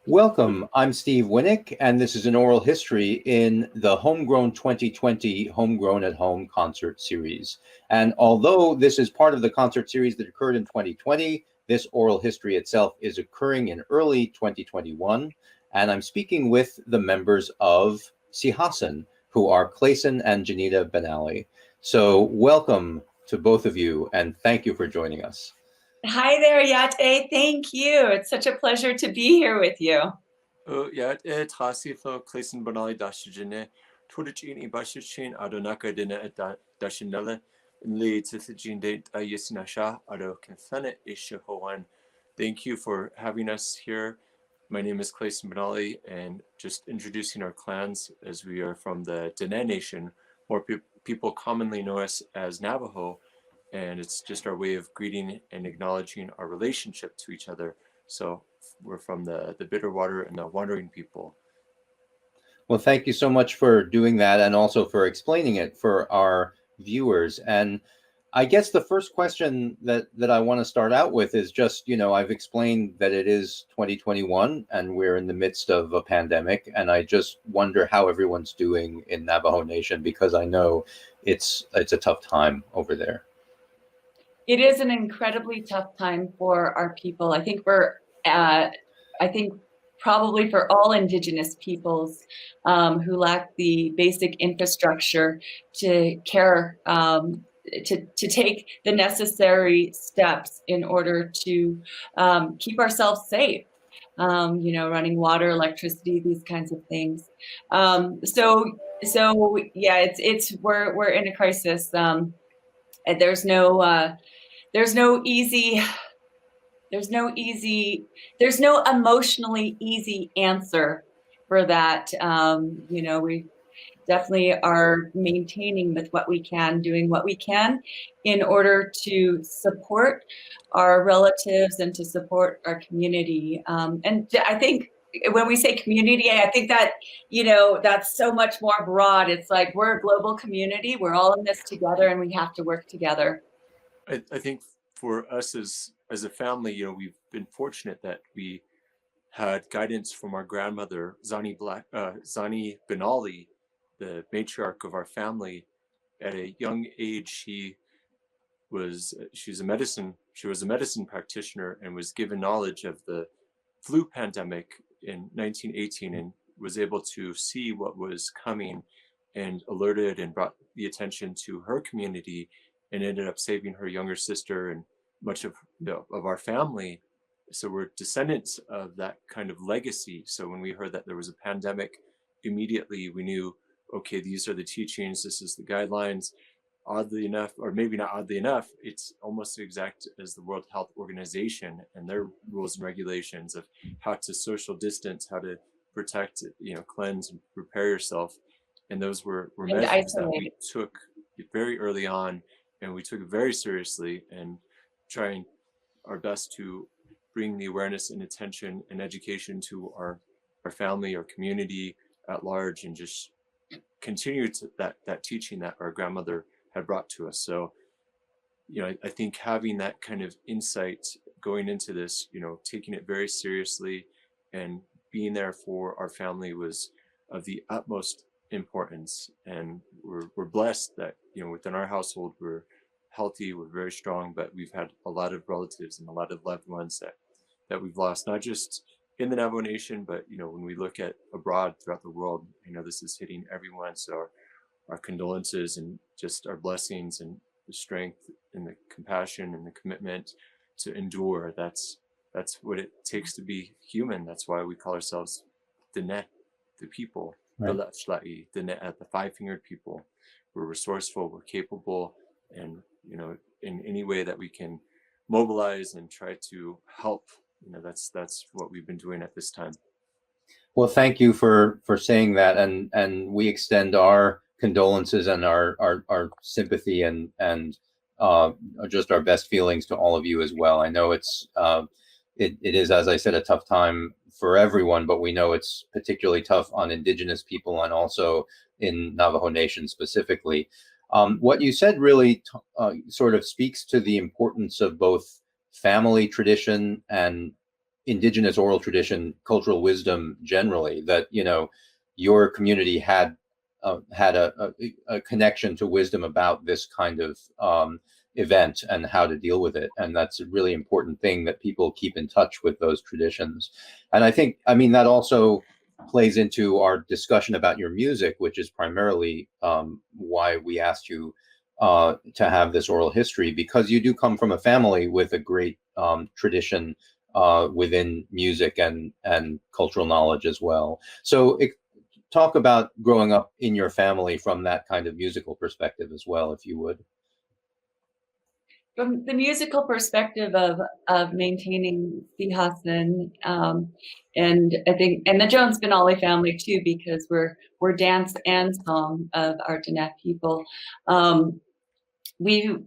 Welcome. I'm Steve Winnick, and this is an oral history in the Homegrown 2020 Homegrown at Home concert series. And although this is part of the concert series that occurred in 2020, this oral history itself is occurring in early 2021. And I'm speaking with the members of Sihasin, who are Clayson and Jeneda Benally. So welcome to both of you, and thank you for joining us. Hi there, Yate. Thank you. It's such a pleasure to be here with you. Yeah, Tasifo Clayson Benally Dashijine, Tudichin Bashichin, Adonaka Dina Dashinella, and Lee Tithijin Date Ayesinasha, Ado Kinthana Ishahoan. Thank you for having us here. My name is Clayson Benally, and just introducing our clans as we are from the Diné Nation. More people commonly know us as Navajo, and it's just our way of greeting and acknowledging our relationship to each other. So we're from the Bitterwater and the Wandering People. Well, thank you so much for doing that and also for explaining it for our viewers. And I guess the first question that I want to start out with is just, I've explained that it is 2021 and we're in the midst of a pandemic. And I just wonder how everyone's doing in Navajo Nation, because I know it's a tough time over there. It is an incredibly tough time for our people. I think probably for all Indigenous peoples who lack the basic infrastructure to care, to take the necessary steps in order to keep ourselves safe. Running water, electricity, these kinds of things. So yeah, we're in a crisis. And there's no emotionally easy answer for that. We definitely are maintaining with what we can, doing what we can in order to support our relatives and to support our community. And I think when we say community, I think that, that's so much more broad. It's like we're a global community. We're all in this together and we have to work together. I think for us as a family, we've been fortunate that we had guidance from our grandmother, Zani Benally, the matriarch of our family. At a young age, she was a medicine practitioner and was given knowledge of the flu pandemic in 1918 and was able to see what was coming and alerted and brought the attention to her community and ended up saving her younger sister and much of our family. So we're descendants of that kind of legacy. So when we heard that there was a pandemic, immediately we knew, okay, these are the teachings, this is the guidelines. Oddly enough, or maybe not oddly enough, it's almost exact as the World Health Organization and their rules and regulations of how to social distance, how to protect, cleanse and prepare yourself. And those were measures that we took very early on, and we took it very seriously and trying our best to bring the awareness and attention and education to our family, our community at large, and just continue to that teaching that our grandmother had brought to us. So, I think having that kind of insight going into this, taking it very seriously and being there for our family was of the utmost importance. And we're blessed that, within our household, we're healthy, we're very strong, but we've had a lot of relatives and a lot of loved ones that we've lost, not just in the Navajo Nation, but, when we look at abroad throughout the world, this is hitting everyone. So our condolences and just our blessings and the strength and the compassion and the commitment to endure. That's what it takes to be human. That's why we call ourselves Diné, the people, right. The five-fingered people. We're resourceful, we're capable, and in any way that we can mobilize and try to help, that's what we've been doing at this time. Well, thank you for saying that, and we extend our condolences and our sympathy and just our best feelings to all of you as well. I know it is, as I said, a tough time for everyone, but we know it's particularly tough on Indigenous people and also in Navajo Nation specifically. What you said really sort of speaks to the importance of both family tradition and indigenous oral tradition, cultural wisdom generally, that, you know, your community had a connection to wisdom about this kind of event and how to deal with it. And that's a really important thing, that people keep in touch with those traditions. And I think, I mean, that also plays into our discussion about your music, which is primarily why we asked you to have this oral history, because you do come from a family with a great tradition within music and cultural knowledge as well. So talk about growing up in your family from that kind of musical perspective as well, if you would. From the musical perspective of maintaining Sihasin, and I think, and the Jones Benally family too, because we're dance and song of our Diné people. We've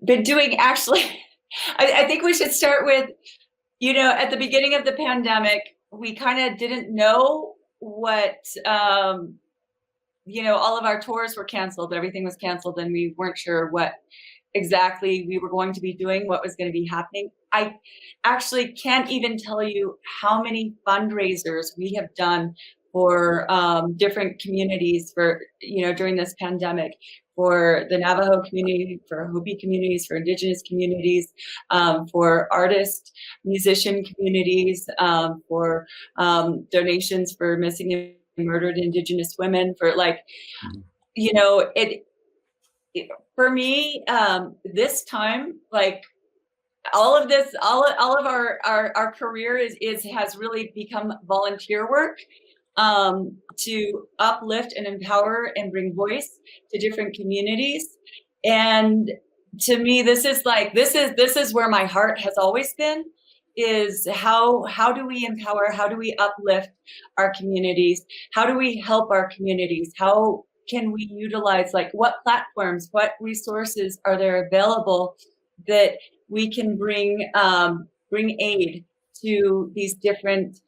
been doing, actually, I think we should start with, you know, at the beginning of the pandemic, we kind of didn't know what, you know, all of our tours were canceled, everything was canceled, and we weren't sure what exactly we were going to be doing, what was going to be happening. I actually can't even tell you how many fundraisers we have done for different communities, for, you know, during this pandemic, for the Navajo community, for Hopi communities, for Indigenous communities, for artist, musician communities, for donations for missing and murdered Indigenous women, for, like, you know, for me, this time, like, all of this, all of our career has really become volunteer work, to uplift and empower and bring voice to different communities. And to me, this is where my heart has always been, is how do we empower, how do we uplift our communities, how do we help our communities, how can we utilize, like, what platforms, what resources are there available that we can bring aid to these different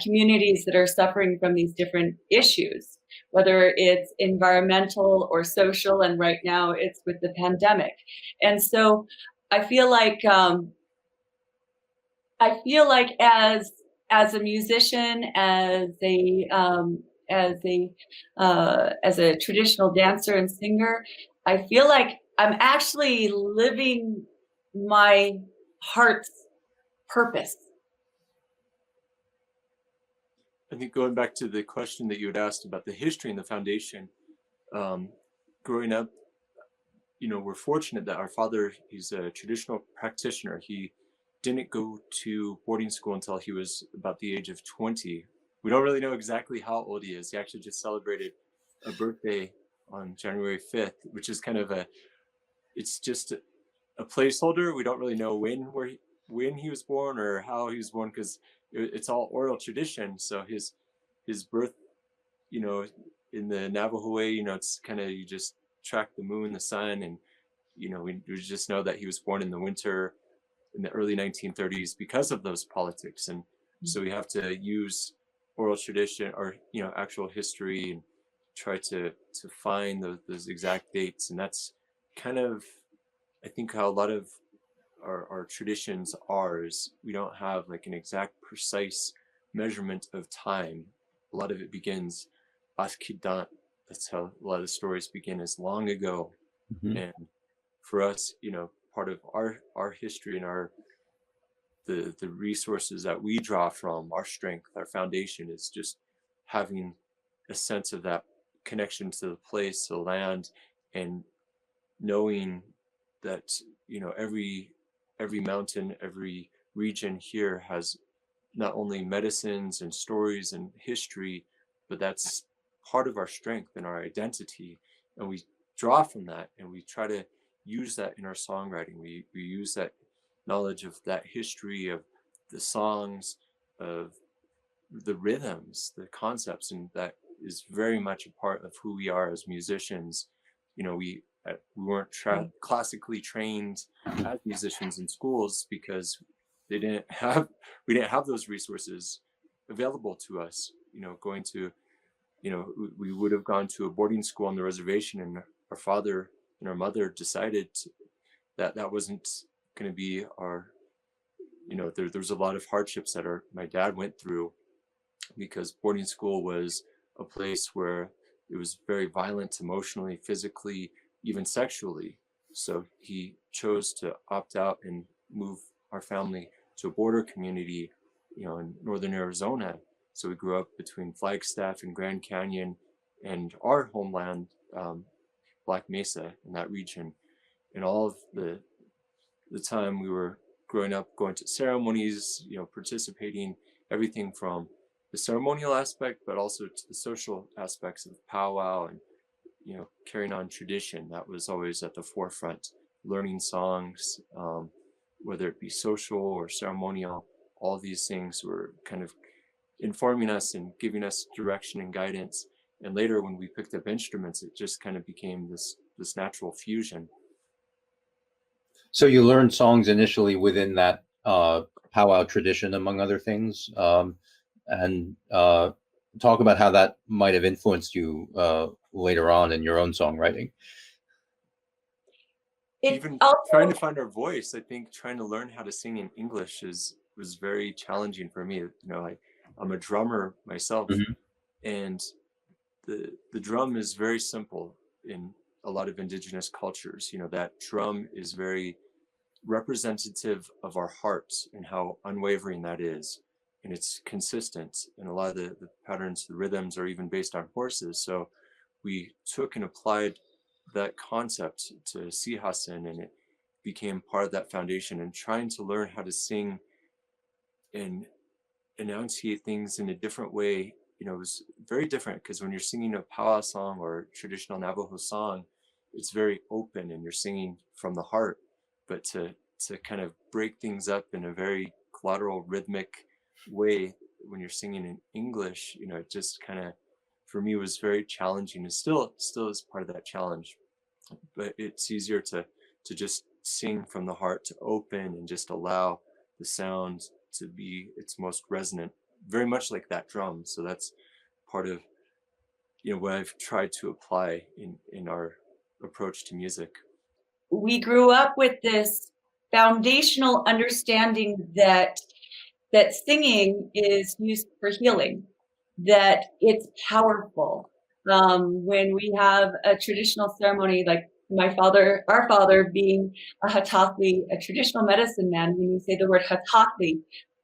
communities that are suffering from these different issues, whether it's environmental or social, and right now it's with the pandemic. And so I feel like as a musician, as a traditional dancer and singer, I feel like I'm actually living my heart's purpose. I think going back to the question that you had asked about the history and the foundation, growing up, you know, we're fortunate that our father, he's a traditional practitioner. He didn't go to boarding school until he was about the age of 20. We don't really know exactly how old he is. He actually just celebrated a birthday on January 5th, which is kind of it's just a placeholder. We don't really know when he was born or how he was born, because it's all oral tradition. So his birth, you know, in the Navajo way, you know, it's kind of, you just track the moon, the sun, and, you know, we just know that he was born in the winter in the early 1930s because of those politics. And so we have to use oral tradition, or, you know, actual history, and try to find those exact dates. And that's kind of, I think, how a lot of our traditions are, is we don't have like an exact precise measurement of time. A lot of it begins Askidant. That's how a lot of the stories begin, as long ago. Mm-hmm. And for us, you know, part of our history and the resources that we draw from, our strength, our foundation, is just having a sense of that connection to the place, the land, and knowing that, you know, every mountain, every region here has not only medicines and stories and history, but that's part of our strength and our identity. And we draw from that, and we try to use that in our songwriting. We use that knowledge of that history, of the songs, of the rhythms, the concepts, and that is very much a part of who we are as musicians. You know, we weren't classically trained as musicians in schools because we didn't have those resources available to us. You know, going to, you know, we would have gone to a boarding school on the reservation, and our father and our mother decided that wasn't going to be our there's a lot of hardships that my dad went through, because boarding school was a place where it was very violent emotionally, physically, even sexually. So he chose to opt out and move our family to a border community, in northern Arizona. So we grew up between Flagstaff and Grand Canyon and our homeland, Black Mesa, in that region. And all of the time we were growing up, going to ceremonies, participating, everything from the ceremonial aspect, but also to the social aspects of powwow and, carrying on tradition. That was always at the forefront. Learning songs, whether it be social or ceremonial, all these things were kind of informing us and giving us direction and guidance. And later, when we picked up instruments, it just kind of became this natural fusion. So you learned songs initially within that powwow tradition, among other things, and talk about how that might have influenced you later on in your own songwriting. Even trying to find our voice, I think trying to learn how to sing in English was very challenging for me. I'm a drummer myself, and the drum is very simple in a lot of indigenous cultures. That drum is very representative of our hearts and how unwavering that is, and it's consistent. And a lot of the patterns, the rhythms are even based on horses. So we took and applied that concept to Sihasin, and it became part of that foundation. And trying to learn how to sing and enunciate things in a different way, it was very different, because when you're singing a powwow song or a traditional Navajo song, it's very open and you're singing from the heart. But to kind of break things up in a very collateral, rhythmic way when you're singing in English, it just kind of, for me, was very challenging. And still is part of that challenge. But it's easier to just sing from the heart, to open and just allow the sound to be its most resonant, very much like that drum. So that's part of what I've tried to apply in our approach to music. We grew up with this foundational understanding that singing is used for healing, that it's powerful. When we have a traditional ceremony, like our father being a hatakli, a traditional medicine man, when you say the word hatakli,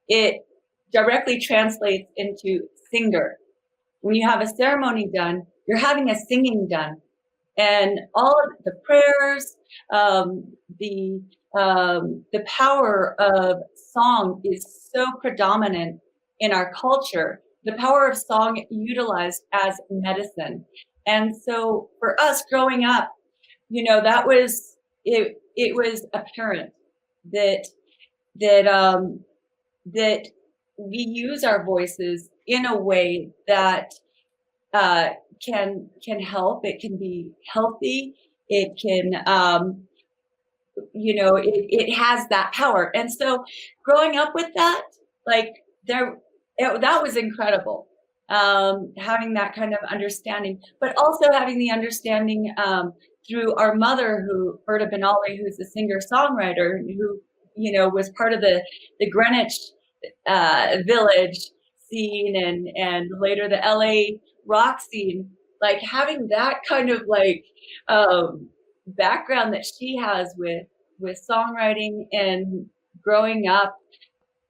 it directly translates into singer. When you have a ceremony done, you're having a singing done. And all of the prayers, the power of song is so predominant in our culture. The power of song utilized as medicine. And so for us growing up, that was it. It was apparent that we use our voices in a way that can help. It can be healthy. It can, it has that power. And so growing up with that, that was incredible. Having that kind of understanding, but also having the understanding through our mother, Berta Benally, who's a singer-songwriter, who, was part of the Greenwich Village scene and later the LA rock scene, like having that kind of background that she has with songwriting and growing up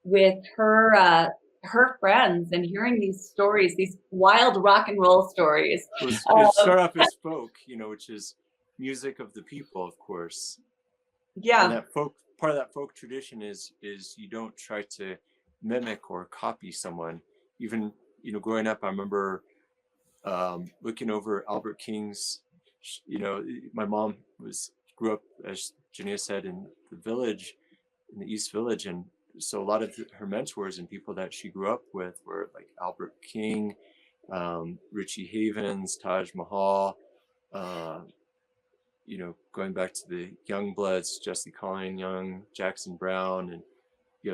with her friends and hearing these stories, these wild rock and roll stories. It started off as folk, which is music of the people, of course. Yeah. And that part of that folk tradition is you don't try to mimic or copy someone. Even, growing up, I remember looking over Albert King's, my mom grew up, as Jenea said, in the village, in the East Village. And so a lot of her mentors and people that she grew up with were like Albert King, Richie Havens, Taj Mahal, going back to the young bloods, Jesse Colleen Young, Jackson Brown. And,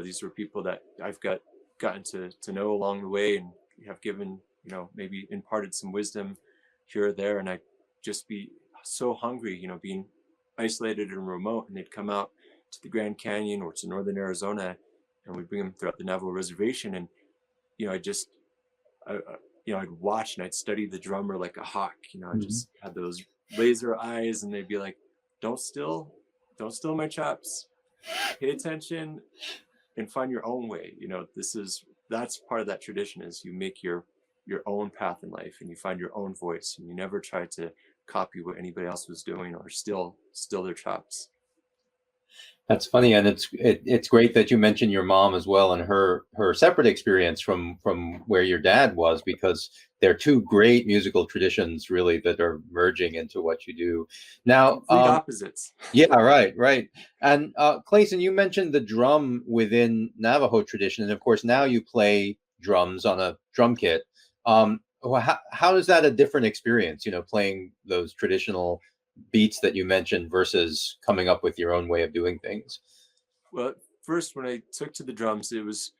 these were people that I've gotten to know along the way and have given, maybe imparted some wisdom here or there. And I'd just be so hungry, being isolated and remote, and they'd come out to the Grand Canyon or to northern Arizona, and we bring them throughout the Navajo Reservation. And I'd watch and I'd study the drummer like a hawk. I just had those laser eyes, and they'd be like, don't steal my chops, pay attention and find your own way. That's part of that tradition, is you make your own path in life, and you find your own voice, and you never try to copy what anybody else was doing or steal their chops. That's funny, and it's great that you mentioned your mom as well, and her separate experience from where your dad was, because they're two great musical traditions really that are merging into what you do now. Complete opposites. Yeah, right. And Clayson, you mentioned the drum within Navajo tradition, and of course now you play drums on a drum kit. How is that a different experience? Playing those traditional beats that you mentioned versus coming up with your own way of doing things? Well, first, when I took to the drums, it was,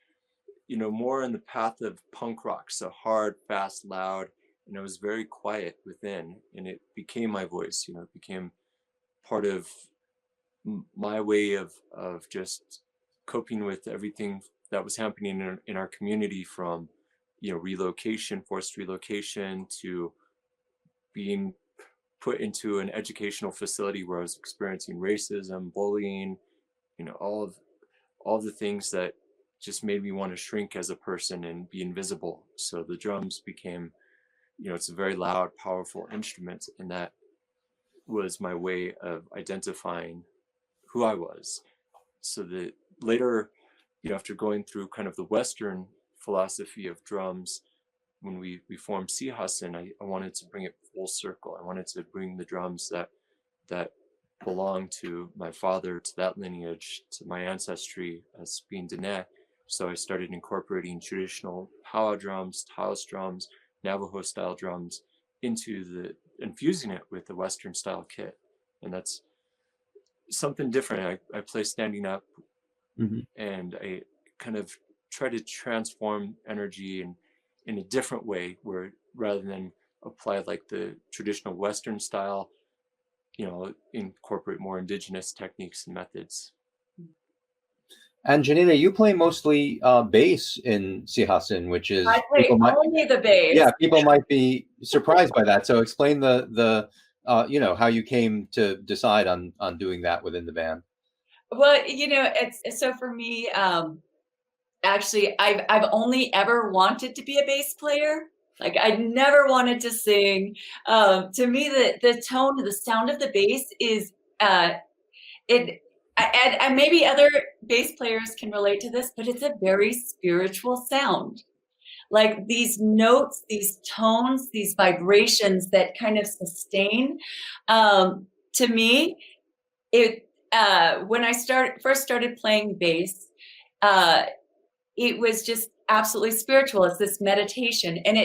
more in the path of punk rock, so hard, fast, loud, and it was very quiet within, and it became my voice. It became part of my way of just coping with everything that was happening in our community, from relocation, forced relocation, to being put into an educational facility where I was experiencing racism, bullying, all of the things that just made me want to shrink as a person and be invisible. So the drums became, it's a very loud, powerful instrument, and that was my way of identifying who I was. So that later, after going through kind of the Western philosophy of drums, when we formed Sihasin, I wanted to bring it full circle. I wanted to bring the drums that belong to my father, to that lineage, to my ancestry as being Diné. So I started incorporating traditional powwow drums, Taos drums, Navajo style drums infusing it with the Western style kit. And that's something different. I play standing up, and I kind of try to transform energy in a different way, where rather than apply like the traditional Western style, incorporate more indigenous techniques and methods. And Jeneda, you play mostly bass in Sihasin, which is I play only the bass. Yeah, people might be surprised by that. So explain the how you came to decide on doing that within the band. Well, it's so for me. Actually, I've only ever wanted to be a bass player. Like, I never wanted to sing. To me, the tone, the sound of the bass is and maybe other bass players can relate to this, but it's a very spiritual sound. Like, these notes, these tones, these vibrations that kind of sustain. To me, when I first started playing bass, it was just absolutely spiritual. It's this meditation, and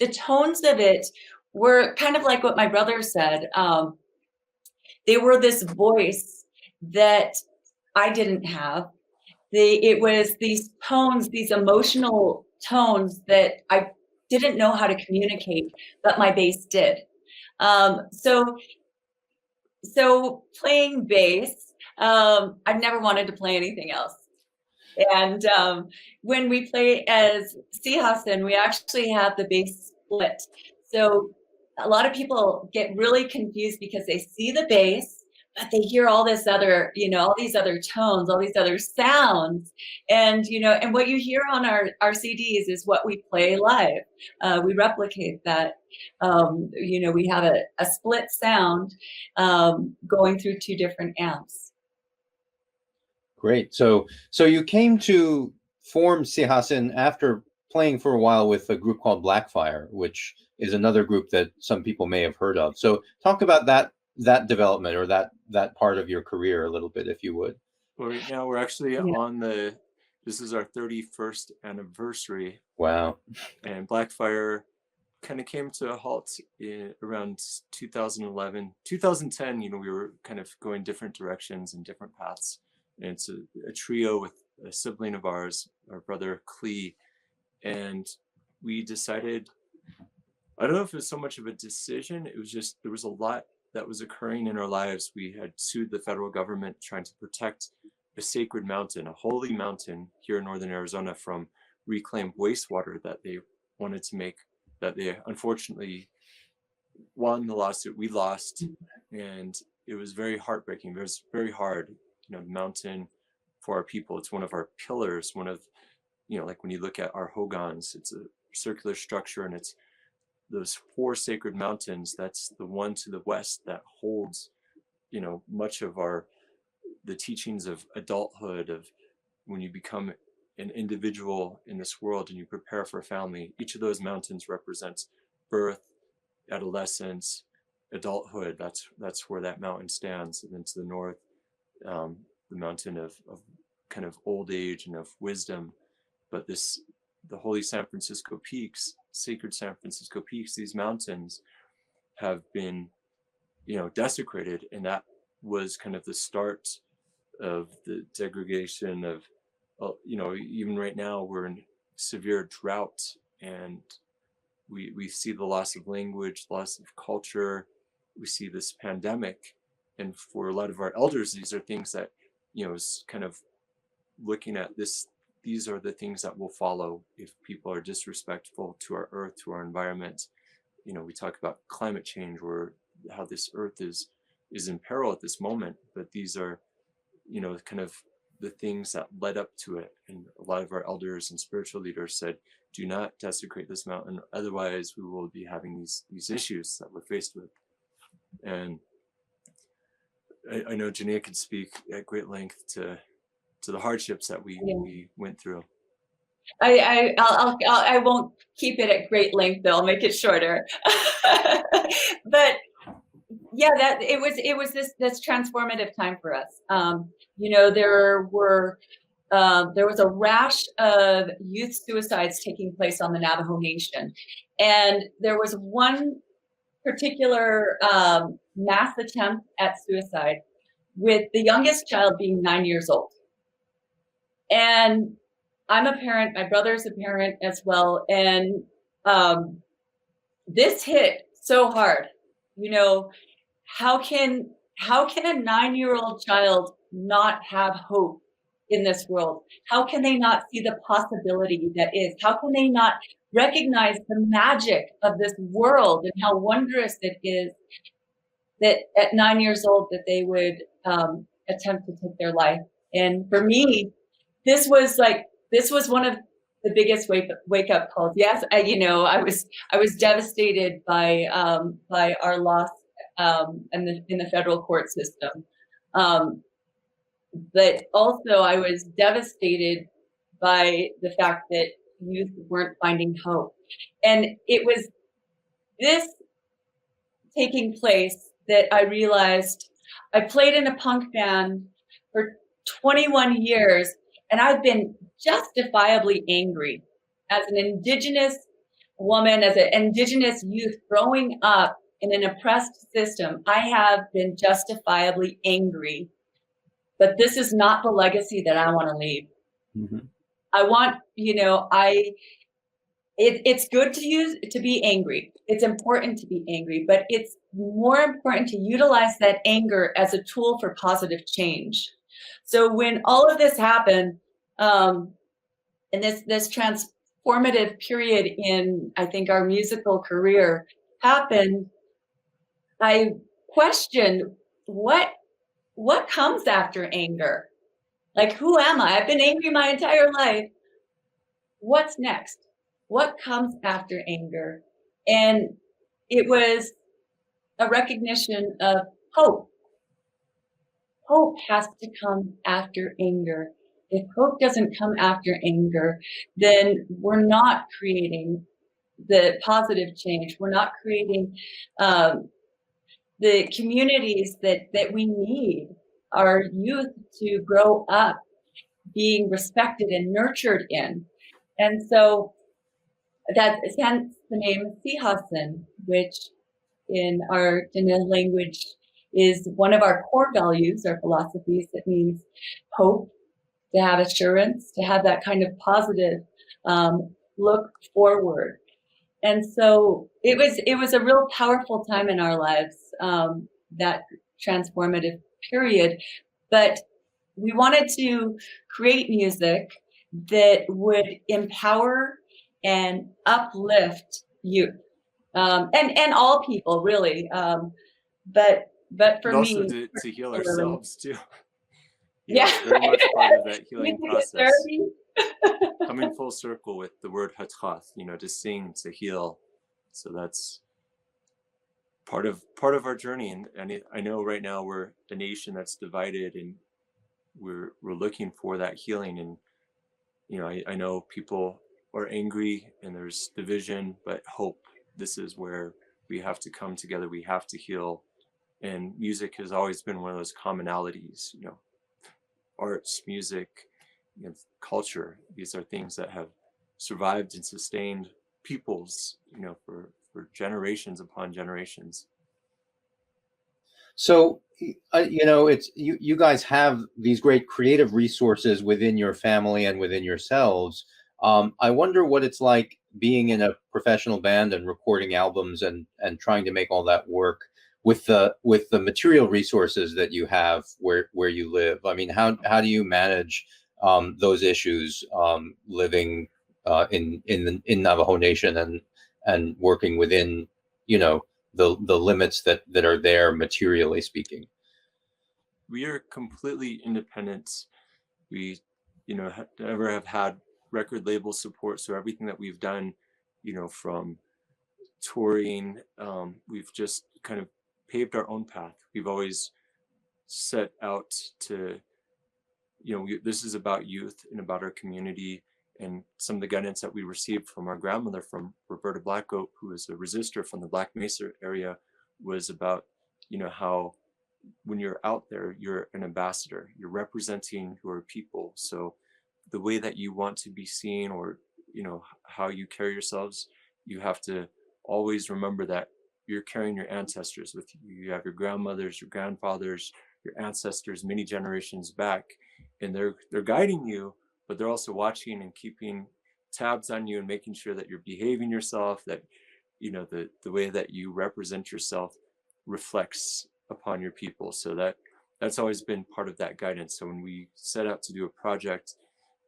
the tones of it were kind of like what my brother said. They were this voice that I didn't have. It was these tones, these emotional tones that I didn't know how to communicate, but my bass did. So playing bass, I've never wanted to play anything else. And when we play as Sihasin, we actually have the bass split. So a lot of people get really confused because they see the bass, but they hear all this other, all these other tones, all these other sounds. And, and what you hear on our CDs is what we play live. We replicate that. We have a split sound going through two different amps. Great. So you came to form Sihasin after playing for a while with a group called Blackfire, which is another group that some people may have heard of. So talk about that development, or that part of your career a little bit, if you would. Well, right now we're actually this is our 31st anniversary. Wow. And Blackfire kind of came to a halt around 2011, 2010. We were kind of going different directions and different paths. And it's a trio with a sibling of ours, our brother Klee. And we decided, I don't know if it was so much of a decision, it was just, there was a lot that was occurring in our lives. We had sued the federal government trying to protect a sacred mountain, a holy mountain here in northern Arizona from reclaimed wastewater that they wanted to make, that they unfortunately won the lawsuit. We lost, and it was very heartbreaking. It was very hard. You know, the mountain for our people, it's one of our pillars, one of, you know, like when you look at our hogans, it's a circular structure, and it's those 4 sacred mountains. That's the one to the west that holds, you know, much of the teachings of adulthood, of when you become an individual in this world and you prepare for a family. Each of those mountains represents birth, adolescence, adulthood. That's where that mountain stands. And then to the north, the mountain of kind of old age and of wisdom. But the holy San Francisco peaks, sacred San Francisco peaks, these mountains have been, you know, desecrated, and that was kind of the start of the degradation of, you know, even right now we're in severe drought, and we see the loss of language, loss of culture. We see this pandemic, and for a lot of our elders, these are things that, you know, is kind of looking at this. These are the things that will follow if people are disrespectful to our earth, to our environment. You know, we talk about climate change, or how this earth is in peril at this moment, but these are, you know, kind of the things that led up to it. And a lot of our elders and spiritual leaders said, do not desecrate this mountain, otherwise we will be having these issues that we're faced with. And I know Jenea could speak at great length to the hardships that we went through. I won't keep it at great length, though. I'll make it shorter. But yeah, that it was this transformative time for us. You know, there was a rash of youth suicides taking place on the Navajo Nation, and there was one particular mass attempt at suicide, with the youngest child being 9 years old. And I'm a parent, my brother's a parent as well. And this hit so hard. You know, how can a 9-year-old child not have hope in this world? How can they not see the possibility that is? How can they not recognize the magic of this world and how wondrous it is that at 9 years old that they would attempt to take their life? And for me, this was one of the biggest wake up calls. Yes, I was devastated by our loss in the federal court system, but also I was devastated by the fact that youth weren't finding hope. And it was this taking place that I realized I played in a punk band for 21 years, and I've been justifiably angry as an Indigenous woman, as an Indigenous youth growing up in an oppressed system. I have been justifiably angry, but this is not the legacy that I want to leave. Mm-hmm. I want, it's good to be angry. It's important to be angry, but it's more important to utilize that anger as a tool for positive change. So when all of this happened, and this transformative period in, I think, our musical career happened, I questioned what comes after anger? Like, who am I? I've been angry my entire life. What's next? What comes after anger? And it was a recognition of hope. Hope has to come after anger. If hope doesn't come after anger, then we're not creating the positive change. We're not creating the communities that we need our youth to grow up being respected and nurtured in. And so that hence the name Sihasin, which in our Diné language is one of our core values, our philosophies. That means hope, to have assurance, to have that kind of positive look forward. And so it was a real powerful time in our lives, that transformative period. But we wanted to create music that would empower and uplift youth, and all people really. But for And also me, to heal particularly, ourselves too. yeah, It's very much part of that healing music is process. therapy. Coming full circle with the word hatrath, to sing, to heal. So that's part of our journey. And I know right now we're a nation that's divided, and we're looking for that healing. And I know people are angry and there's division, but hope. This is where we have to come together. We have to heal. And music has always been one of those commonalities, arts, music, culture. These are things that have survived and sustained peoples, for generations upon generations. So, it's you guys have these great creative resources within your family and within yourselves. I wonder what it's like being in a professional band and recording albums and trying to make all that work with the material resources that you have where you live. I mean, how do you manage those issues living in Navajo Nation and working within, the limits that are there, materially speaking? We are completely independent. We, never have had record label support. So everything that we've done, from touring, we've just kind of paved our own path. We've always set out to, this is about youth and about our community. And some of the guidance that we received from our grandmother, from Roberta Blackgoat, who is a resistor from the Black Mesa area, was about, how when you're out there, you're an ambassador, you're representing your people. So the way that you want to be seen, or, how you carry yourselves, you have to always remember that you're carrying your ancestors with you. You have your grandmothers, your grandfathers, your ancestors, many generations back, and they're guiding you, but they're also watching and keeping tabs on you and making sure that you're behaving yourself, that, the way that you represent yourself reflects upon your people. So that's always been part of that guidance. So when we set out to do a project,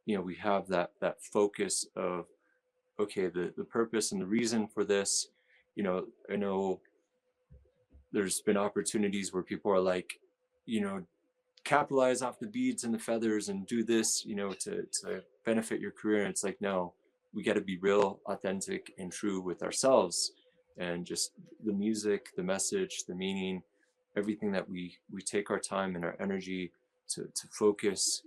we have that focus of, okay, the purpose and the reason for this. I know there's been opportunities where people are like, capitalize off the beads and the feathers and do this, to benefit your career. And it's like, no, we got to be real, authentic, and true with ourselves, and just the music, the message, the meaning, everything that we take our time and our energy to focus,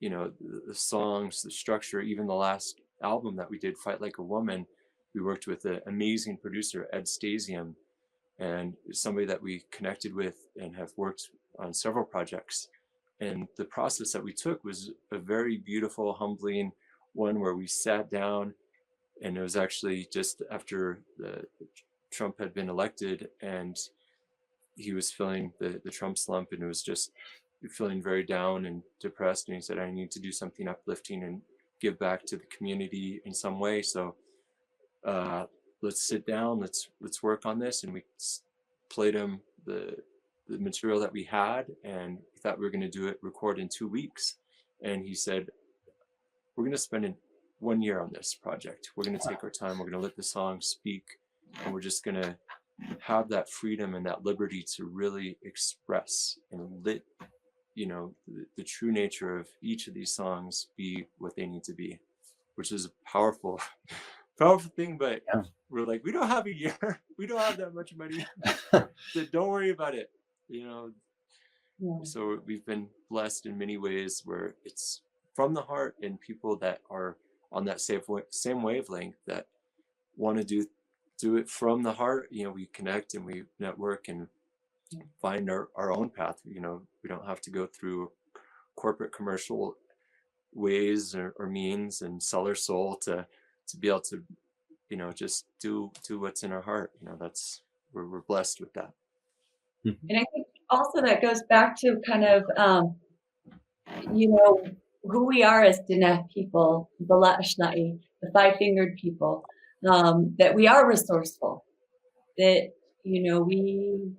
the songs, the structure. Even the last album that we did, Fight Like a Woman, we worked with an amazing producer, Ed Stasium, and somebody that we connected with and have worked on several projects. And the process that we took was a very beautiful, humbling one, where we sat down, and it was actually just after Trump had been elected, and he was feeling the Trump slump, and it was just feeling very down and depressed. And he said, I need to do something uplifting and give back to the community in some way. So let's sit down, let's work on this. And we played him the material that we had, and we thought we were going to record in 2 weeks. And he said, we're going to spend 1 year on this project. We're going to take our time. We're going to let the song speak, and we're just going to have that freedom and that liberty to really express and let the true nature of each of these songs be what they need to be, which is a powerful thing. But yeah, we're like, we don't have a year, we don't have that much money, so don't worry about it. Yeah. So we've been blessed in many ways, where it's from the heart, and people that are on that same wavelength, that want to do it from the heart. We connect and we network and find our own path. We don't have to go through corporate commercial ways or means and sell our soul to be able to just do what's in our heart. We're blessed with that. And I think also that goes back to kind of who we are as Diné people, the Lat'ishla'i, the five-fingered people, that we are resourceful, that we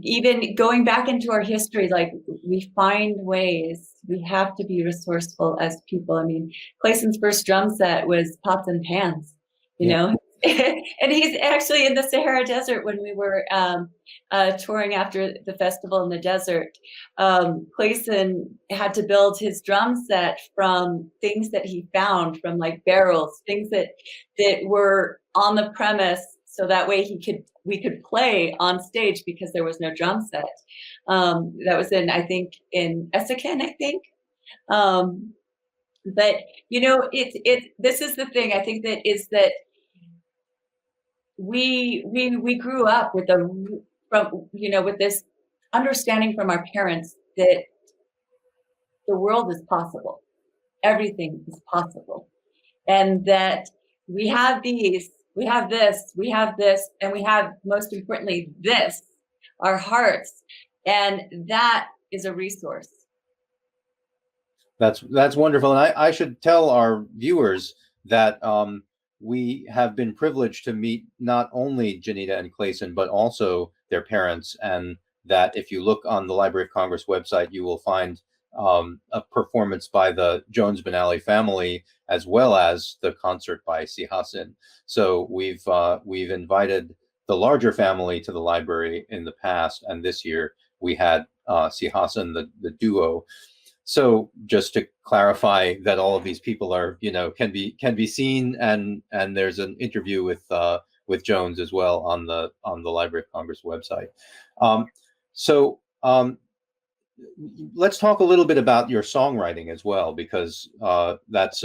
even going back into our history, like we find ways, we have to be resourceful as people. I mean, Clayson's first drum set was pots and pans, you know, and he's actually in the Sahara Desert when we were touring after the festival in the desert. Clayson had to build his drum set from things that he found, from like barrels, things that were on the premise, so that way we could play on stage because there was no drum set. That was in, I think, in Essakane, I think. But you know, this is the thing I think that is that we grew up with with this understanding from our parents that the world is possible, everything is possible, and that we have these, we have this, we have this, and we have, most importantly, this, our hearts, and that is a resource. That's wonderful, and I should tell our viewers that we have been privileged to meet not only Jeneda and Clayson, but also their parents, and that if you look on the Library of Congress website, you will find a performance by the Jones Benally family, as well as the concert by Sihasin. So we've invited the larger family to the library in the past, and this year we had Sihasin, the duo. So just to clarify that all of these people are, can be seen, and there's an interview with Jones as well on the Library of Congress website. Let's talk a little bit about your songwriting as well, because that's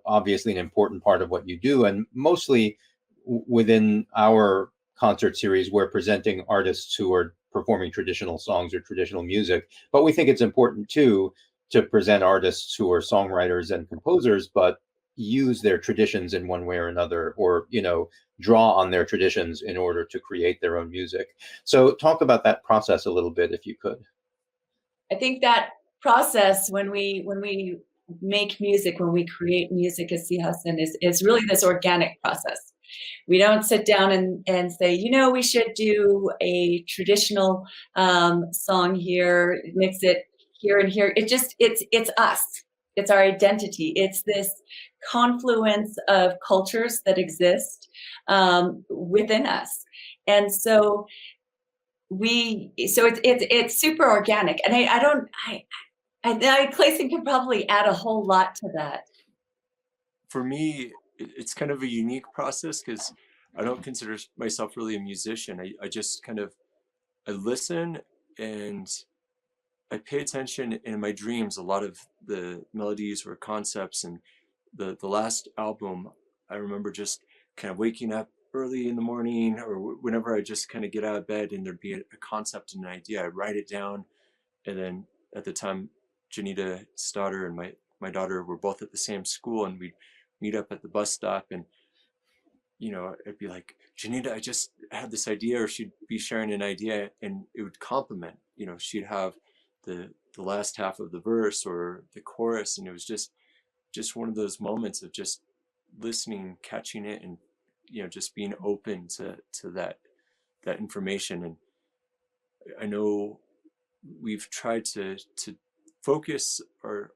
obviously an important part of what you do, and mostly within our concert series, we're presenting artists who are performing traditional songs or traditional music, but we think it's important too to present artists who are songwriters and composers, but use their traditions in one way or another, or draw on their traditions in order to create their own music. So talk about that process a little bit, if you could. I think that process, when we make music, when we create music as Sihasin, is really this organic process. We don't sit down and say, we should do a traditional song here, mix it here and here. It's us. It's our identity. It's this confluence of cultures that exist within us. And so it's super organic. And Clayson could probably add a whole lot to that. For me, it's kind of a unique process because I don't consider myself really a musician. I just I listen and I pay attention in my dreams. A lot of the melodies or concepts, and the last album, I remember just kind of waking up early in the morning or whenever I just kind of get out of bed and there'd be a concept and an idea. I'd write it down, and then at the time, Jeneda's daughter and my daughter were both at the same school, and we'd meet up at the bus stop, and it'd be like, Jeneda, I just had this idea, or she'd be sharing an idea, and it would complement. She'd have the last half of the verse or the chorus, and it was just one of those moments of just listening, catching it, and just being open to that information. And I know we've tried to focus our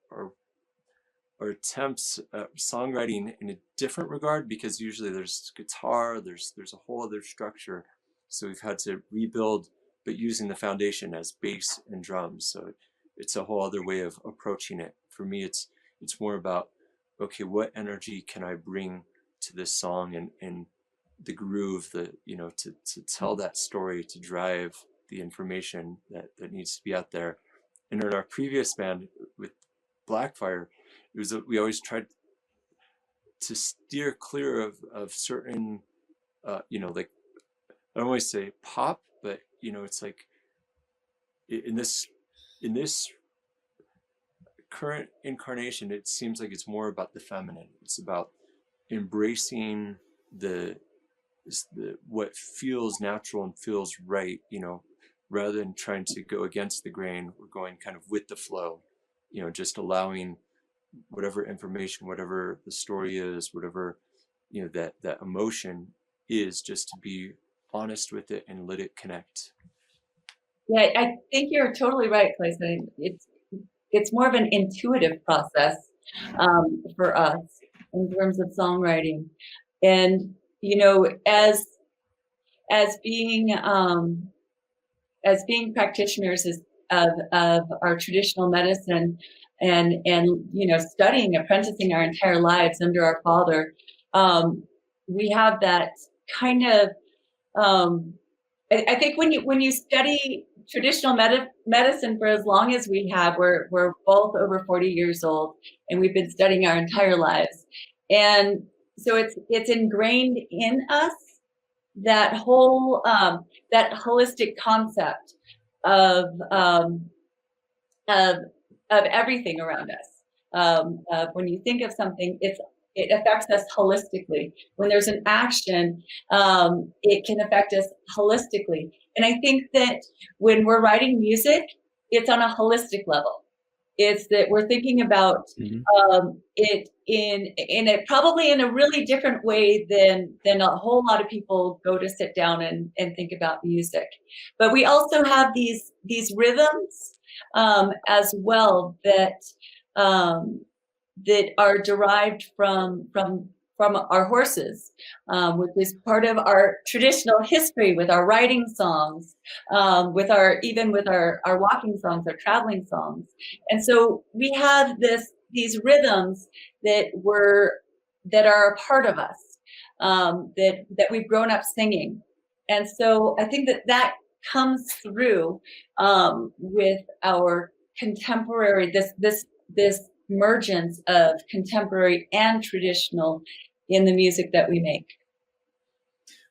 attempts at songwriting in a different regard, because usually there's guitar, there's a whole other structure. So we've had to rebuild, but using the foundation as bass and drums. So it's a whole other way of approaching it. For me, it's more about, okay, what energy can I bring to this song, and the groove, to tell that story, to drive the information that needs to be out there. And in our previous band with Blackfire, we always tried to steer clear of certain, like, I don't always say pop, but it's like in this current incarnation, it seems like it's more about the feminine. It's about embracing what feels natural and feels right, rather than trying to go against the grain. We're going kind of with the flow, just allowing whatever information, whatever the story is, whatever that emotion is, just to be honest with it and let it connect. Yeah, I think you're totally right, Clayson. It's more of an intuitive process for us in terms of songwriting, and you know, as being as being practitioners of our traditional medicine, and you know, studying, apprenticing our entire lives under our father, we have that kind of I think when you study traditional medicine for as long as we have, we're both over 40 years old, and we've been studying our entire lives, and so it's ingrained in us, that whole that holistic concept of um, of of everything around us. When you think of something, it affects us holistically. When there's an action, it can affect us holistically. And I think that when we're writing music, it's on a holistic level. It's that we're thinking about it in a probably in a really different way than a whole lot of people go to sit down and think about music. But we also have these rhythms as well um, that are derived from our horses, which is part of our traditional history with our riding songs, with our even with our walking songs, our traveling songs. And so we have these rhythms that are a part of us, that we've grown up singing. And so I think that comes through with our contemporary, this emergence of contemporary and traditional in the music that we make.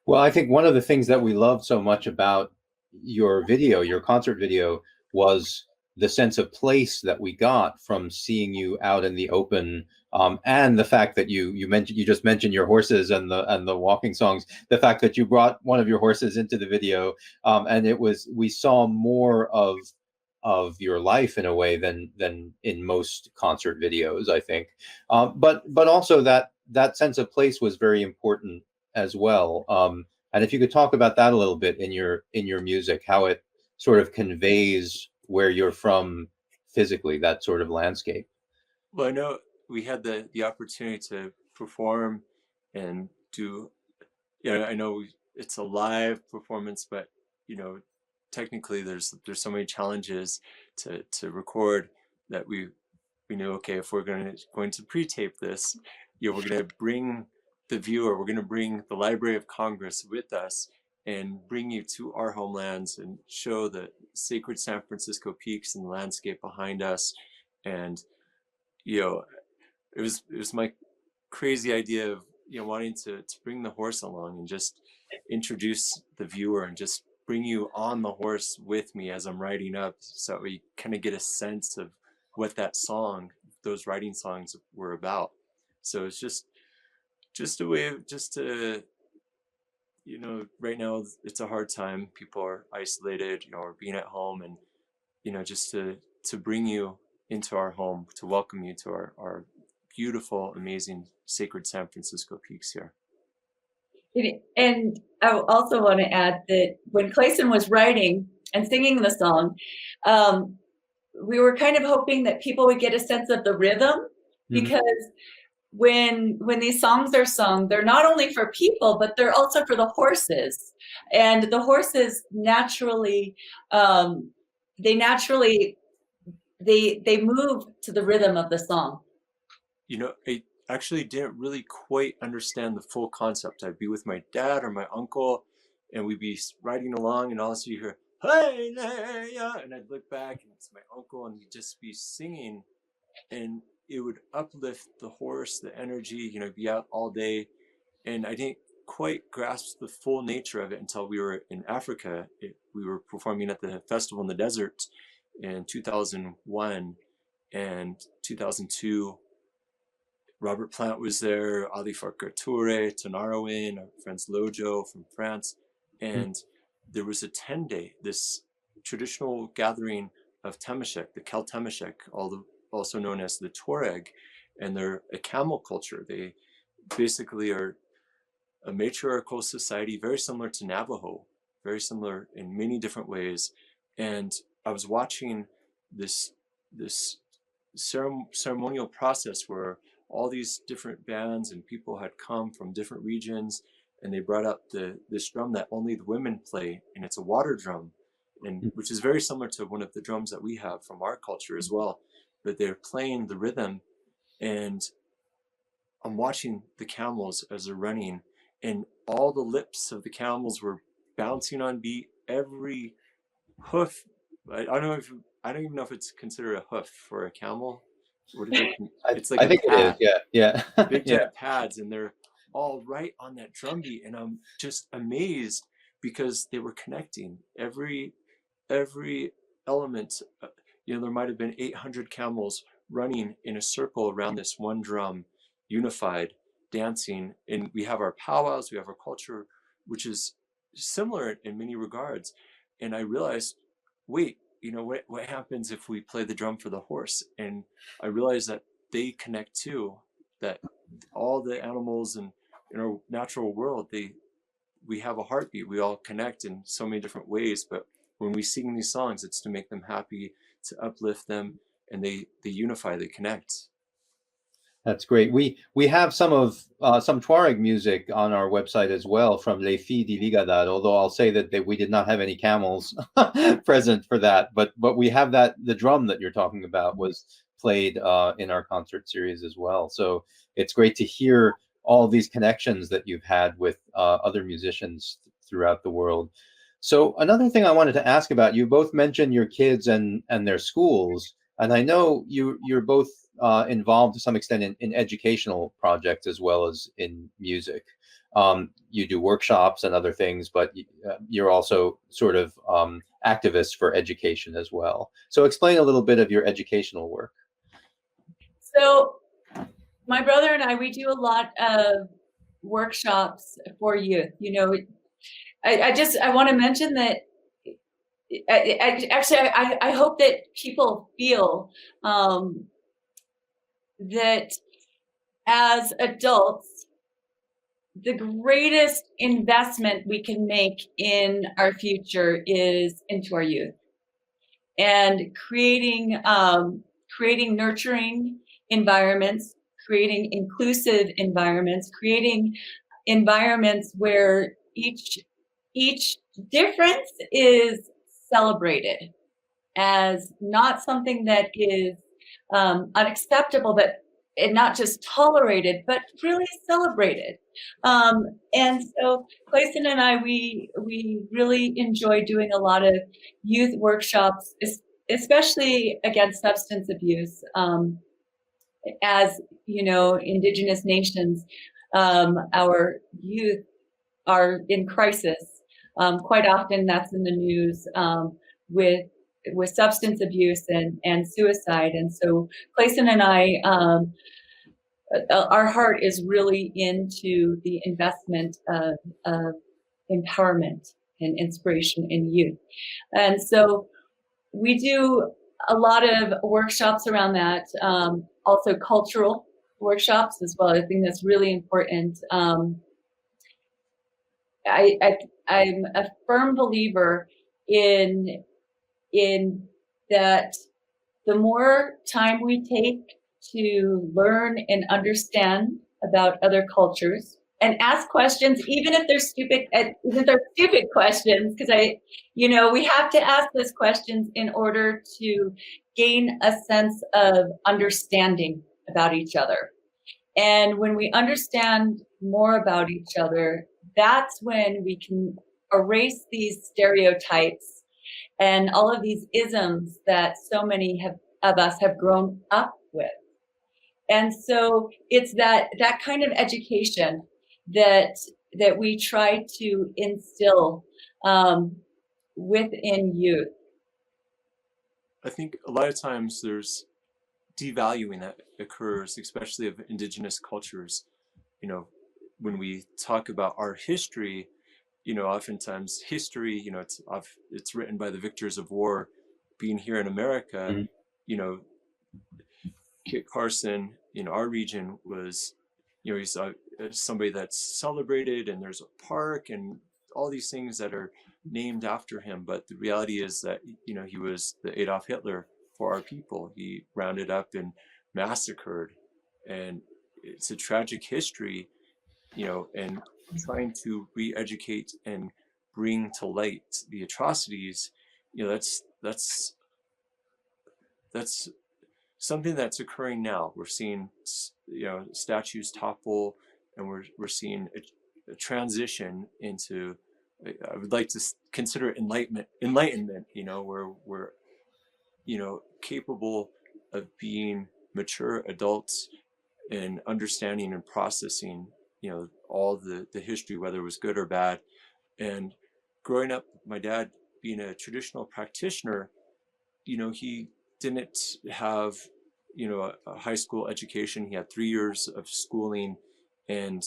Well, I think one of the things that we loved so much about your video, your concert video, was the sense of place that we got from seeing you out in the open, and the fact that you just mentioned your horses and the walking songs. The fact that you brought one of your horses into the video, and we saw more of your life in a way than in most concert videos, I think. But also that sense of place was very important as well. And if you could talk about that a little bit in your music, how it sort of conveys where you're from physically, that sort of landscape. Well, I know we had the opportunity to perform and do, I know it's a live performance, but you know, technically there's so many challenges to record that we knew, okay, if we're going to pre-tape this, we're going to bring the viewer, we're going to bring the Library of Congress with us and bring you to our homelands and show the sacred San Francisco peaks and the landscape behind us. And it was my crazy idea of wanting to bring the horse along and just introduce the viewer and just bring you on the horse with me as I'm riding up, so we kind of get a sense of what those writing songs were about. So it's just a way of just to, right now it's a hard time. People are isolated, or being at home, and just to bring you into our home, to welcome you to our beautiful, amazing, sacred San Francisco peaks here. And I also want to add that when Clayson was writing and singing the song, we were kind of hoping that people would get a sense of the rhythm, because when these songs are sung, they're not only for people, but they're also for the horses. And the horses naturally, they move to the rhythm of the song. I actually didn't really quite understand the full concept. I'd be with my dad or my uncle, and we'd be riding along, and all of a sudden you hear, "Hey, yeah," and I'd look back, and it's my uncle, and he'd just be singing, and it would uplift the horse, the energy, be out all day. And I didn't quite grasp the full nature of it until we were in Africa. We were performing at the festival in the desert in 2001 and 2002. Robert Plant was there, Ali Farka Toure, Tanarowin, our friends Lojo from France. And there was a 10-day, this traditional gathering of Temeshek, the Kel Temeshek, also known as the Tuareg, and they're a camel culture. They basically are a matriarchal society, very similar to Navajo, very similar in many different ways, And I was watching this ceremonial process where all these different bands and people had come from different regions, and they brought up this drum that only the women play, and it's a water drum, and which is very similar to one of the drums that we have from our culture as well. But they're playing the rhythm, and I'm watching the camels as they're running, and all the lips of the camels were bouncing on beat. Every hoof, I don't even know if it's considered a hoof for a camel. What do they? It's like I a think it is. pad, Yeah. big Yeah. giant pads, and they're all right on that drum beat, and I'm just amazed because they were connecting every element. There might have been 800 camels running in a circle around this one drum, unified, dancing. And we have our powwows, we have our culture, which is similar in many regards. And I realized, wait, what happens if we play the drum for the horse? And I realized that they connect too, that all the animals in our natural world, we have a heartbeat. We all connect in so many different ways, but when we sing these songs, it's to make them happy, to uplift them, and they unify, they connect. That's great. We have some Tuareg music on our website as well from Les Filles de Ligadad, although I'll say that we did not have any camels present for that. But we have that the drum that you're talking about was played in our concert series as well. So it's great to hear all these connections that you've had with other musicians throughout the world. So another thing I wanted to ask about, you both mentioned your kids and their schools, and I know you're both involved to some extent in educational projects as well as in music. You do workshops and other things, but you're also sort of activists for education as well. So explain a little bit of your educational work. So my brother and I, we do a lot of workshops for youth. I want to mention that I hope that people feel that as adults, the greatest investment we can make in our future is into our youth, and creating nurturing environments, creating inclusive environments, creating environments where each difference is celebrated as not something that is unacceptable, but and not just tolerated, but really celebrated. And so Clayson and I, we really enjoy doing a lot of youth workshops, especially against substance abuse. As Indigenous nations, our youth are in crisis. Quite often that's in the news with substance abuse and suicide. And so Clayson and I, our heart is really into the investment of empowerment and inspiration in youth. And so we do a lot of workshops around that, also cultural workshops as well. I think that's really important. I'm a firm believer in that the more time we take to learn and understand about other cultures and ask questions, even if they're stupid questions, because we have to ask those questions in order to gain a sense of understanding about each other. And when we understand more about each other, that's when we can erase these stereotypes and all of these isms that so many of us have grown up with. And so it's that kind of education that we try to instill within youth. I think a lot of times there's devaluing that occurs, especially of Indigenous cultures. When we talk about our history, oftentimes history, it's written by the victors of war. Being here in America, Mm-hmm. Kit Carson, our region was, he's somebody that's celebrated, and there's a park and all these things that are named after him, but the reality is that, you know, he was the Adolf Hitler for our people. He rounded up and massacred, and it's a tragic history, you know, and trying to re-educate and bring to light the atrocities, you know, that's something that's occurring now. We're seeing, you know, statues topple, and we're seeing a transition into, I would like to consider it enlightenment, you know, where we're, you know, capable of being mature adults and understanding and processing, you know, all the history, whether it was good or bad. And growing up, my dad being a traditional practitioner, you know, he didn't have, you know, a high school education. He had 3 years of schooling, and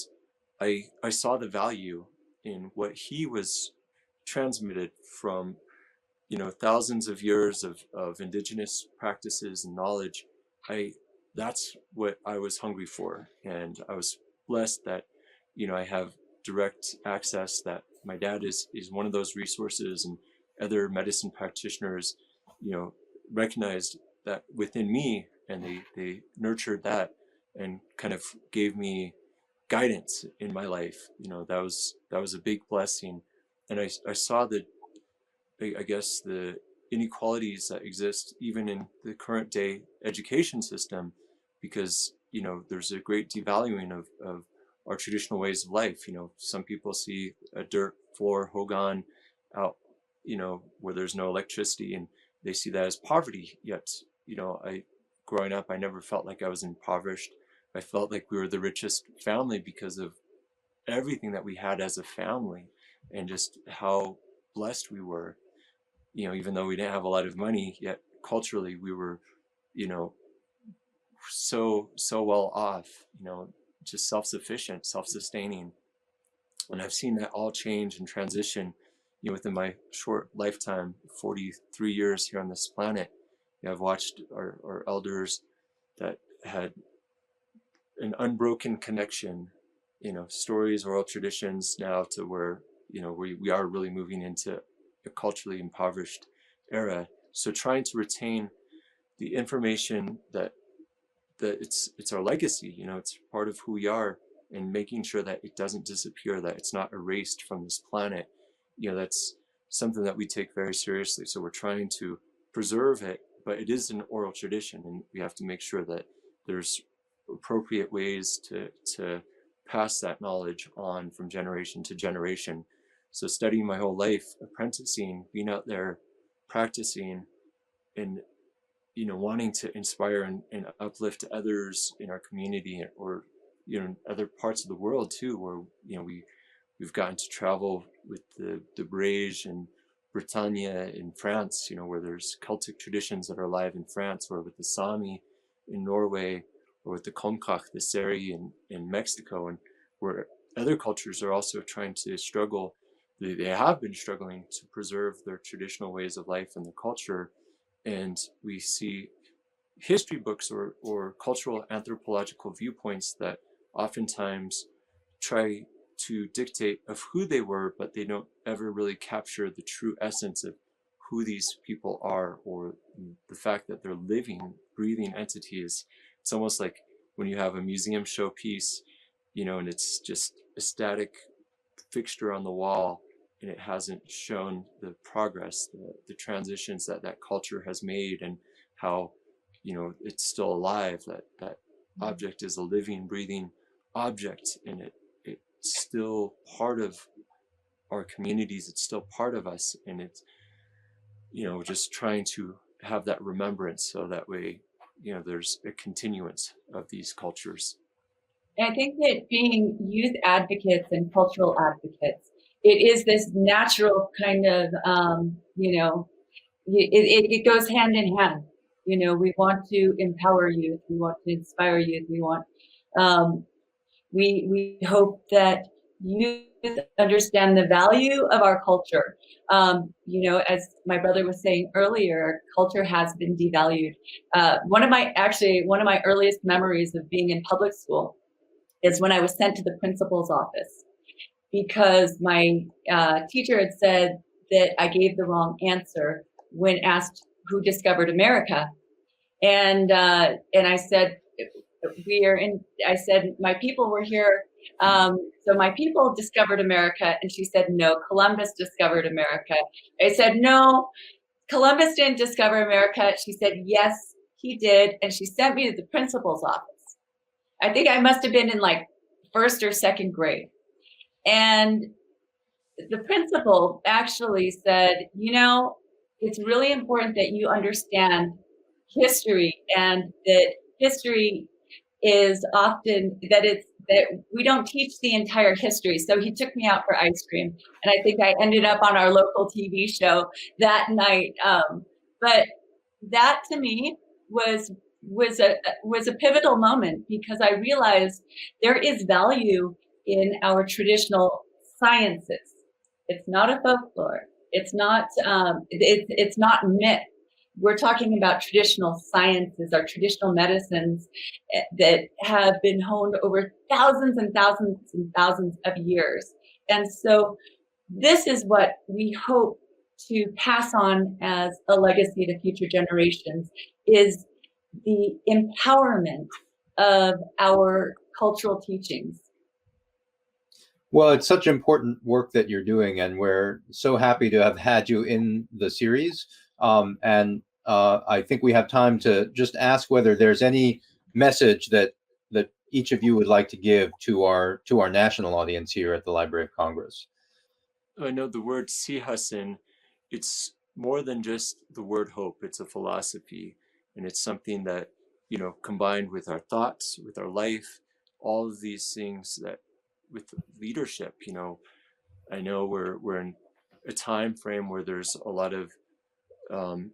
I saw the value in what he was transmitted from, you know, thousands of years of indigenous practices and knowledge. That's what I was hungry for, and I was blessed that, you know, I have direct access, that my dad is one of those resources, and other medicine practitioners, you know, recognized that within me, and they nurtured that and kind of gave me guidance in my life. You know, that was a big blessing. And I saw the, I guess, the inequalities that exist even in the current day education system, because, you know, there's a great devaluing of our traditional ways of life. You know, some people see a dirt floor hogan out, you know, where there's no electricity, and they see that as poverty. Yet, you know, growing up, I never felt like I was impoverished. I felt like we were the richest family because of everything that we had as a family, and just how blessed we were. You know, even though we didn't have a lot of money, yet culturally we were, you know, so well off, you know, just self-sufficient, self-sustaining. And I've seen that all change and transition, you know, within my short lifetime, 43 years here on this planet. You know, I've watched our elders that had an unbroken connection, you know, stories, oral traditions, now to where, you know, we are really moving into a culturally impoverished era. So trying to retain the information that it's our legacy, you know, it's part of who we are, and making sure that it doesn't disappear, that it's not erased from this planet, you know, that's something that we take very seriously. So we're trying to preserve it, but it is an oral tradition, and we have to make sure that there's appropriate ways to pass that knowledge on from generation to generation. So studying my whole life, apprenticing, being out there, practicing, and, you know, wanting to inspire and uplift others in our community, or, you know, other parts of the world too, where, you know, we've gotten to travel with the Brège and Britannia in France, you know, where there's Celtic traditions that are alive in France, or with the Sami in Norway, or with the Comcach, the Seri in Mexico, and where other cultures are also trying to struggle. They have been struggling to preserve their traditional ways of life and the culture. And we see history books or cultural anthropological viewpoints that oftentimes try to dictate of who they were, but they don't ever really capture the true essence of who these people are, or the fact that they're living, breathing entities. It's almost like when you have a museum showpiece, you know, and it's just a static fixture on the wall, and it hasn't shown the progress, the transitions that culture has made, and how, you know, it's still alive. That object is a living, breathing object, and it's still part of our communities. It's still part of us, and it's, you know, just trying to have that remembrance, so that way, you know, there's a continuance of these cultures. And I think that being youth advocates and cultural advocates, it is this natural kind of, you know, it goes hand in hand. You know, we want to empower youth, we want to inspire youth, we want, we hope that youth understand the value of our culture. You know, as my brother was saying earlier, culture has been devalued. One of my earliest memories of being in public school is when I was sent to the principal's office, because my teacher had said that I gave the wrong answer when asked who discovered America. And I said, I said, my people were here. So my people discovered America. And she said, no, Columbus discovered America. I said, no, Columbus didn't discover America. She said, yes, he did. And she sent me to the principal's office. I think I must have been in like first or second grade. And the principal actually said, you know, it's really important that you understand history, and that history is often that we don't teach the entire history. So he took me out for ice cream, and I think I ended up on our local TV show that night. But that to me was a pivotal moment, because I realized there is value in our traditional sciences. It's not a folklore. It's not it's not myth. We're talking about traditional sciences, our traditional medicines that have been honed over thousands and thousands and thousands of years. And so this is what we hope to pass on as a legacy to future generations, is the empowerment of our cultural teachings. Well, it's such important work that you're doing, and we're so happy to have had you in the series. And I think we have time to just ask whether there's any message that each of you would like to give to our national audience here at the Library of Congress. I know the word Sihasin, it's more than just the word hope. It's a philosophy, and it's something that, you know, combined with our thoughts, with our life, all of these things that with leadership, you know, I know we're in a time frame where there's a lot of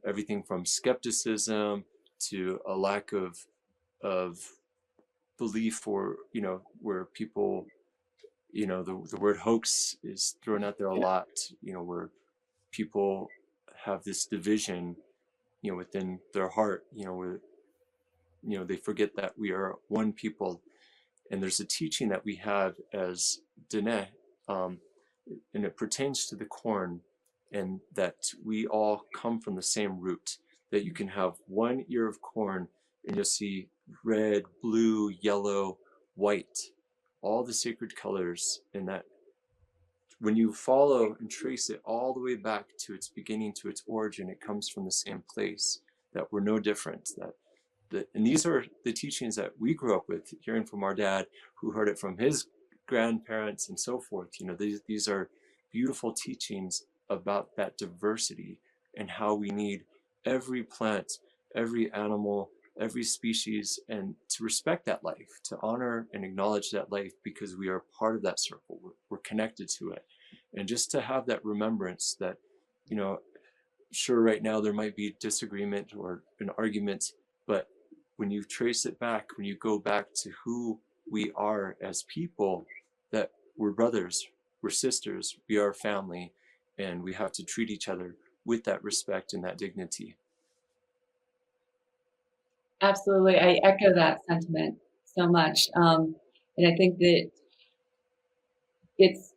everything from skepticism to a lack of belief, or, you know, where people, you know, the word hoax is thrown out there a lot, you know, where people have this division, you know, within their heart, you know, where, you know, they forget that we are one people. And there's a teaching that we have as Diné, and it pertains to the corn, and that we all come from the same root, that you can have one ear of corn and you'll see red, blue, yellow, white, all the sacred colors, and that when you follow and trace it all the way back to its beginning, to its origin, it comes from the same place, that we're no different, and these are the teachings that we grew up with, hearing from our dad, who heard it from his grandparents and so forth. You know, these are beautiful teachings about that diversity, and how we need every plant, every animal, every species, and to respect that life, to honor and acknowledge that life, because we are part of that circle. We're connected to it. And just to have that remembrance that, you know, sure, right now there might be disagreement or an argument, but when you trace it back, when you go back to who we are as people, that we're brothers, we're sisters, we are family, and we have to treat each other with that respect and that dignity. Absolutely, I echo that sentiment so much, and I think that it's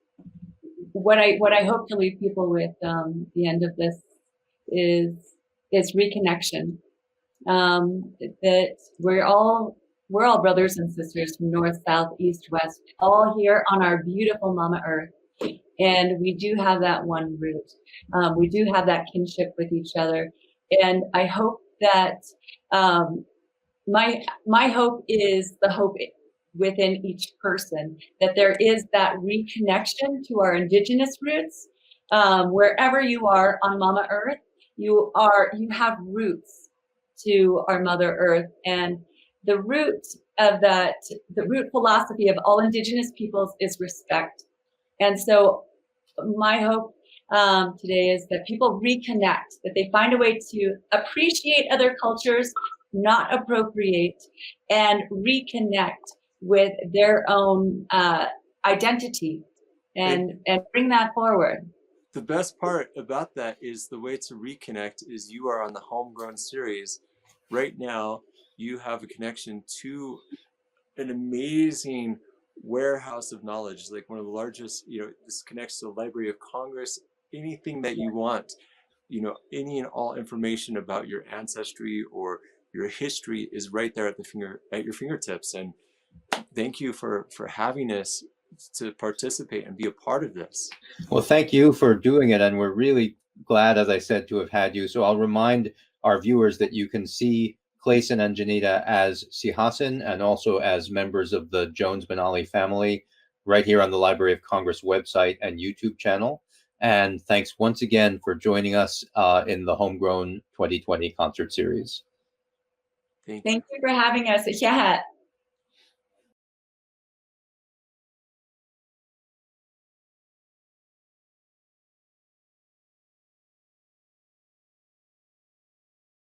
what I hope to leave people with. The end of this is reconnection. That we're all brothers and sisters from north, south, east, west, all here on our beautiful Mama Earth, and we do have that one root. We do have that kinship with each other, and I hope that my hope is the hope within each person, that there is that reconnection to our indigenous roots. Wherever you are on Mama Earth, you have roots to our Mother Earth, and the root philosophy of all indigenous peoples is respect. And so my hope today is that people reconnect, that they find a way to appreciate other cultures, not appropriate, and reconnect with their own identity, and bring that forward. The best part about that is the way to reconnect is you are on the Homegrown series. Right now, you have a connection to an amazing warehouse of knowledge, like one of the largest, you know, this connects to the Library of Congress, anything that you want. You know, any and all information about your ancestry or your history is right there at your fingertips. And thank you for having us to participate and be a part of this. Well, thank you for doing it. And we're really glad, as I said, to have had you. So I'll remind our viewers that you can see Clayson and Jeneda as Sihasin and also as members of the Jones Benally family right here on the Library of Congress website and YouTube channel. And thanks once again for joining us in the Homegrown 2020 concert series. Thank you. Thank you for having us. Yeah.